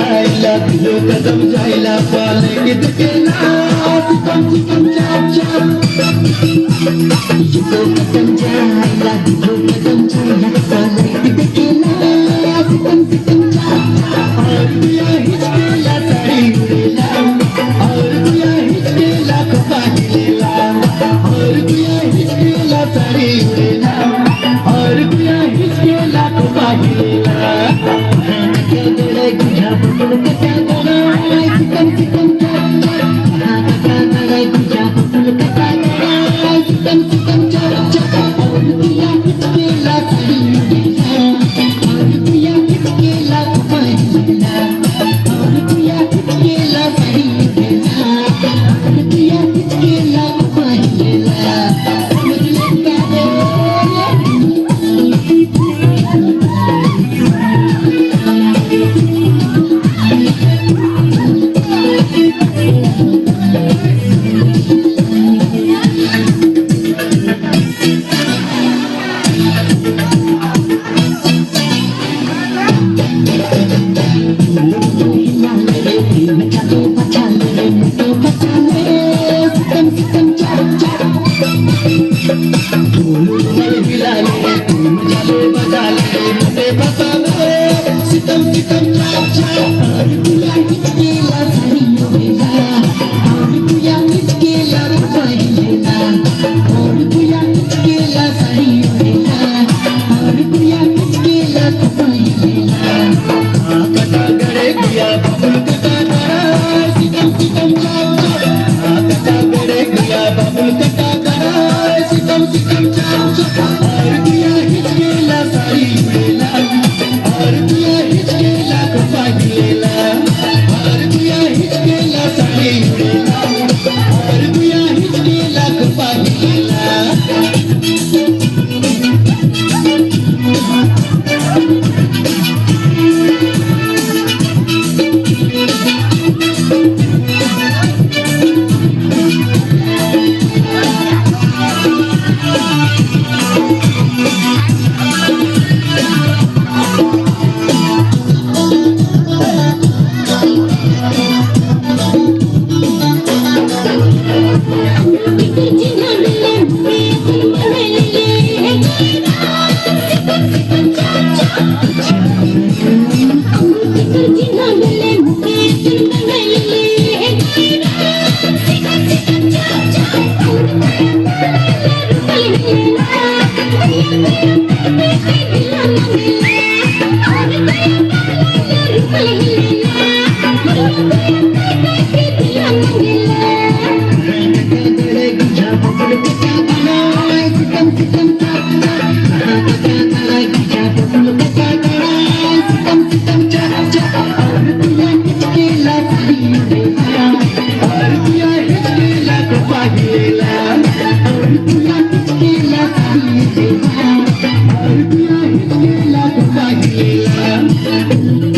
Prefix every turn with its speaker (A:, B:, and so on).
A: कदम जायला पाले कित केला सितम सितम चाप चाप युको कदम जायला दिलो कदम जायला पाले कित केला सितम सितम चाप चाप और दिया हिचकेला साडी उडेला और दिया हिचकेला कपाटी लेला और दिया हिचकेला साडी उडेला और दिया हिचकेला कपाटी लेला के दे गुजा बबुल कटा सितम सितम चाप चाप कटा गुजा बबुल कटा सितम सितम चाप चाप और दिया हिचकेला साडी उडेला और दिया हिचकेला कपाटी लेला और दिया हिचकेला साडी उडेला और दिया हिचकेला कपाटी लेला सितम सितम चाप चाप और दिया हिचकेला साडी उडेला और दिया हिचकेला कपाटी लेला और दिया हिचकेला साडी उडेला और दिया हिचकेला कपाटी लेला कटा गड़े दिया बबुल कटा गड़ा सितम सितम चाप चाप कटा गड़े दिया बबुल कटा गड़ा सितम सितम चाप चाप और दिया हिचकेला साडी उडेला और दिया हिचकेला कपाटी लेला और दिया हिचकेला साडी उडेला और दिया हिचकेला कपाटी लेला Thank you.